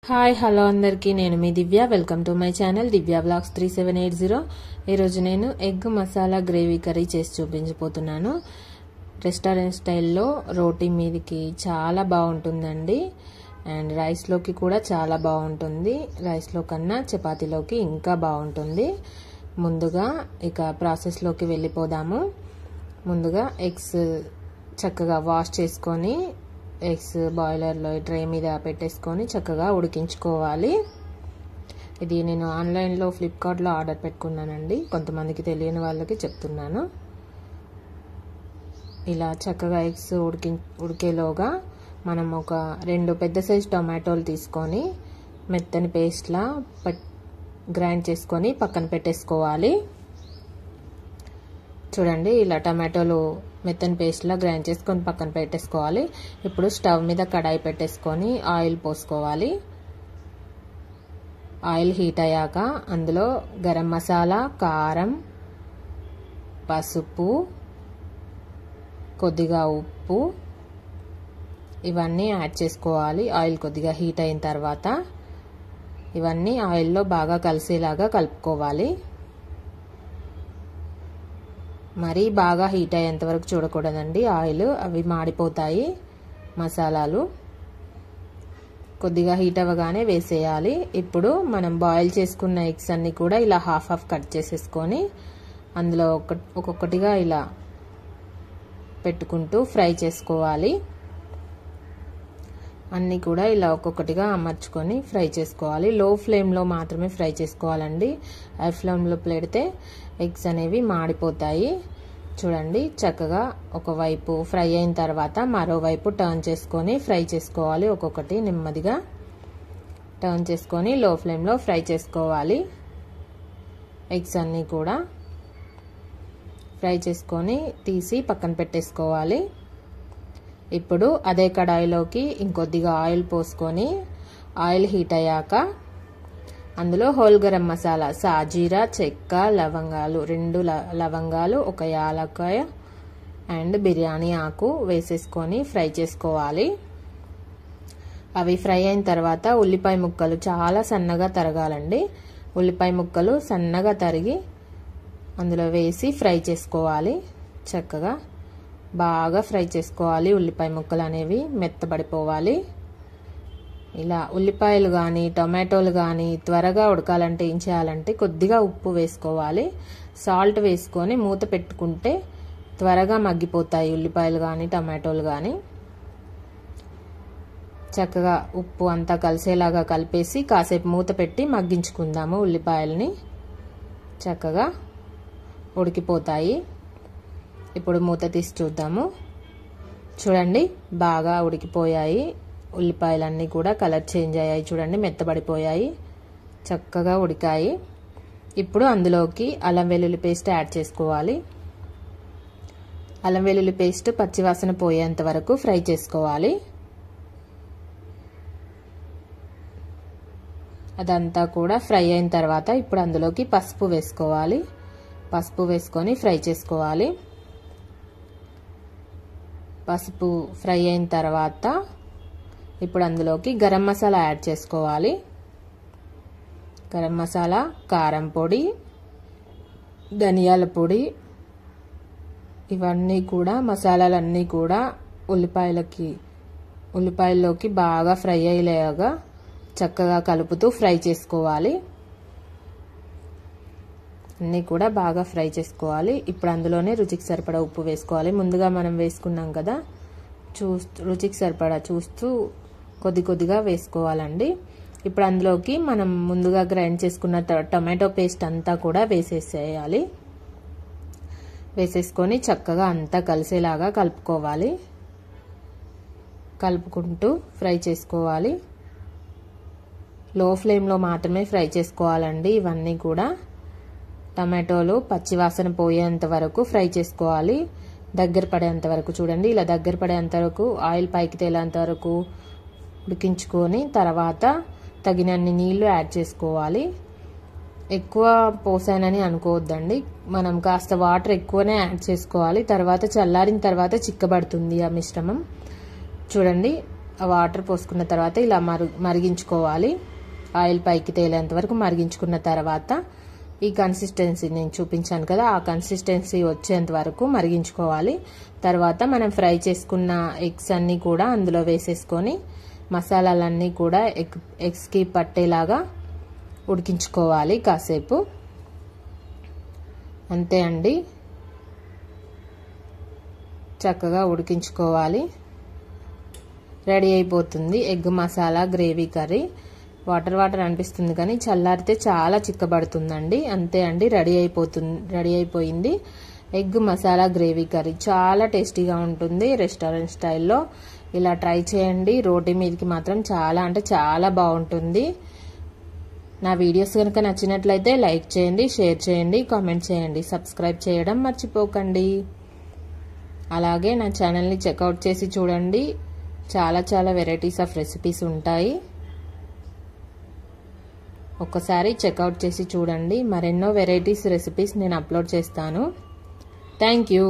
Hi hello అందరికీ నేను మీ Divya welcome to my channel Divya vlogs 3780 ఈరోజు నేను ఎగ్ మసాలా గ్రేవీ కర్రీ చేసి చూపించబోతున్నాను. రెస్టారెంట్ స్టైల్లో రోటీ మీదకి చాలా బాగుంటుందండి అండ్ రైస్లోకి కూడా చాలా బాగుంటుంది. రైస్లో కన్నా చపాతీలోకి ఇంకా బాగుంటుంది. ముందుగా ఇక ప్రాసెస్లోకి వెళ్ళిపోదాము. ముందుగా ఎగ్స్ చక్కగా వాష్ చేసుకొని ఎగ్స్ బాయిలర్లో ట్రే మీద పెట్టేసుకొని చక్కగా ఉడికించుకోవాలి. ఇది నేను ఆన్లైన్లో ఫ్లిప్కార్ట్లో ఆర్డర్ పెట్టుకున్నానండి. కొంతమందికి తెలియని వాళ్ళకి చెప్తున్నాను. ఇలా చక్కగా ఎగ్స్ ఉడికేలోగా మనం ఒక 2 పెద్ద సైజ్ టొమాటోలు తీసుకొని మెత్తని పేస్ట్లా గ్రైండ్ చేసుకొని పక్కన పెట్టేసుకోవాలి. చూడండి, ఇలా టమాటోలు మెత్తని పేస్ట్లా గ్రైండ్ చేసుకొని పక్కన పెట్టేసుకోవాలి. ఇప్పుడు స్టవ్ మీద కడాయి పెట్టేసుకొని ఆయిల్ పోసుకోవాలి. ఆయిల్ హీట్ అయ్యాక అందులో గరం మసాలా, కారం, పసుపు, కొద్దిగా ఉప్పు ఇవన్నీ యాడ్ చేసుకోవాలి. ఆయిల్ కొద్దిగా హీట్ అయిన తర్వాత ఇవన్నీ ఆయిల్లో బాగా కలిసేలాగా కలుపుకోవాలి. మరీ బాగా హీట్ అయ్యేంత వరకు చూడకూడదండి ఆయిల్, అవి మాడిపోతాయి మసాలాలు. కొద్దిగా హీట్ అవ్వగానే వేసేయాలి. ఇప్పుడు మనం బాయిల్ చేసుకున్న ఎగ్స్ అన్ని కూడా ఇలా హాఫ్ కట్ చేసేసుకొని అందులో ఒక్కొక్కటిగా ఇలా పెట్టుకుంటూ ఫ్రై చేసుకోవాలి. అన్నీ కూడా ఇలా ఒక్కొక్కటిగా అమర్చుకొని ఫ్రై చేసుకోవాలి. లో ఫ్లేమ్లో మాత్రమే ఫ్రై చేసుకోవాలండి. హై ఫ్లేమ్లో పెడితే ఎగ్స్ అనేవి మాడిపోతాయి. చూడండి, చక్కగా ఒకవైపు ఫ్రై అయిన తర్వాత మరోవైపు టర్న్ చేసుకొని ఫ్రై చేసుకోవాలి. ఒక్కొక్కటి నెమ్మదిగా టర్న్ చేసుకొని లో ఫ్లేమ్లో ఫ్రై చేసుకోవాలి. ఎగ్స్ అన్నీ కూడా ఫ్రై చేసుకొని తీసి పక్కన పెట్టేసుకోవాలి. ఇప్పుడు అదే కడాయిలోకి ఇంకొద్దిగా ఆయిల్ పోసుకొని ఆయిల్ హీట్ అయ్యాక అందులో హోల్ గరం మసాలా, సాజీరా, చెక్క, లవంగాలు, 2 లవంగాలు, 1 యాలక్కాయ అండ్ బిర్యానీ ఆకు వేసేసుకొని ఫ్రై చేసుకోవాలి. అవి ఫ్రై అయిన తర్వాత ఉల్లిపాయ ముక్కలు చాలా సన్నగా తరగాలండి. ఉల్లిపాయ ముక్కలు సన్నగా తరిగి అందులో వేసి ఫ్రై చేసుకోవాలి. చక్కగా బాగా ఫ్రై చేసుకోవాలి. ఉల్లిపాయ ముక్కలు అనేవి మెత్తబడిపోవాలి. ఇలా ఉల్లిపాయలు కానీ టొమాటోలు కానీ త్వరగా ఉడకాలంటే ఏం చేయాలంటే కొద్దిగా ఉప్పు వేసుకోవాలి. సాల్ట్ వేసుకొని మూత పెట్టుకుంటే త్వరగా మగ్గిపోతాయి ఉల్లిపాయలు కానీ టొమాటోలు కానీ. చక్కగా ఉప్పు అంతా కలిసేలాగా కలిపేసి కాసేపు మూత పెట్టి మగ్గించుకుందాము. ఉల్లిపాయలని చక్కగా ఉడికిపోతాయి. ఇప్పుడు మూత తీసి చూద్దాము. చూడండి, బాగా ఉడికిపోయాయి. ఉల్లిపాయలన్నీ కూడా కలర్ చేంజ్ అయ్యాయి. చూడండి, మెత్తబడిపోయాయి, చక్కగా ఉడికాయి. ఇప్పుడు అందులోకి అల్లం వెల్లుల్లి పేస్ట్ యాడ్ చేసుకోవాలి. అల్లం వెల్లుల్లి పేస్ట్ పచ్చివాసన పోయేంత వరకు ఫ్రై చేసుకోవాలి. అదంతా కూడా ఫ్రై అయిన తర్వాత ఇప్పుడు అందులోకి పసుపు వేసుకోవాలి. పసుపు వేసుకొని ఫ్రై చేసుకోవాలి. పసుపు ఫ్రై అయిన తర్వాత ఇప్పుడు అందులోకి గరం మసాలా యాడ్ చేసుకోవాలి. గరం మసాలా, కారం పొడి, ధనియాల పొడి ఇవన్నీ కూడా మసాలాలన్నీ కూడా ఉల్లిపాయల్లోకి బాగా ఫ్రై అయ్యేలాగా చక్కగా కలుపుతూ ఫ్రై చేసుకోవాలి. అన్నీ కూడా బాగా ఫ్రై చేసుకోవాలి. ఇప్పుడు అందులోనే రుచికి సరిపడా ఉప్పు వేసుకోవాలి. ముందుగా మనం వేసుకున్నాం కదా, రుచికి సరిపడా చూస్తూ కొద్దిగా వేసుకోవాలండి. ఇప్పుడు అందులోకి మనం ముందుగా గ్రైండ్ చేసుకున్న టొమాటో పేస్ట్ అంతా కూడా వేసేసేయాలి. వేసేసుకొని చక్కగా అంతా కలిసేలాగా కలుపుకోవాలి. కలుపుకుంటూ ఫ్రై చేసుకోవాలి. లో ఫ్లేమ్లో మాత్రమే ఫ్రై చేసుకోవాలండి. ఇవన్నీ కూడా టమాటోలు పచ్చివాసన పోయేంత వరకు ఫ్రై చేసుకోవాలి. దగ్గర పడేంత వరకు చూడండి, ఇలా దగ్గర పడేంత వరకు ఆయిల్ పైకి తేలేంత వరకు ఉడికించుకొని తర్వాత తగినన్ని నీళ్లు యాడ్ చేసుకోవాలి. ఎక్కువ పోసానని అనుకోవద్దండి, మనం కాస్త వాటర్ ఎక్కువనే యాడ్ చేసుకోవాలి. తర్వాత చల్లారిన తర్వాత చిక్కబడుతుంది ఆ మిశ్రమం. చూడండి, వాటర్ పోసుకున్న తర్వాత ఇలా మరిగించుకోవాలి. ఆయిల్ పైకి తేలేంత వరకు మరిగించుకున్న తర్వాత ఈ కన్సిస్టెన్సీ నేను చూపించాను కదా, ఆ కన్సిస్టెన్సీ వచ్చేంత వరకు మరిగించుకోవాలి. తర్వాత మనం ఫ్రై చేసుకున్న ఎగ్స్ అన్నీ కూడా అందులో వేసేసుకొని మసాలాలన్నీ కూడా ఎగ్స్కి పట్టేలాగా ఉడికించుకోవాలి కాసేపు. అంతే అండి, చక్కగా ఉడికించుకోవాలి. రెడీ అయిపోతుంది egg masala gravy curry. Water water అనిపిస్తుంది కానీ చల్లారితే చాలా చిక్కబడుతుందండి. అంతే అండి, రెడీ అయిపోయింది ఎగ్ మసాలా గ్రేవీ కర్రీ. చాలా టేస్టీగా ఉంటుంది రెస్టారెంట్ స్టైల్లో. ఇలా ట్రై చేయండి. రోటీ మీదకి మాత్రం చాలా అంటే చాలా బాగుంటుంది. నా వీడియోస్ కనుక నచ్చినట్లయితే లైక్ చేయండి, షేర్ చేయండి, కామెంట్ చేయండి, సబ్స్క్రైబ్ చేయడం మర్చిపోకండి. అలాగే నా ఛానల్ని చెక్అవుట్ చేసి చూడండి. చాలా చాలా వెరైటీస్ ఆఫ్ రెసిపీస్ ఉంటాయి. ఒక్కసారి చెక్అవుట్ చేసి చూడండి. మరెన్నో వెరైటీస్ రెసిపీస్ నేను అప్లోడ్ చేస్తాను. Thank you.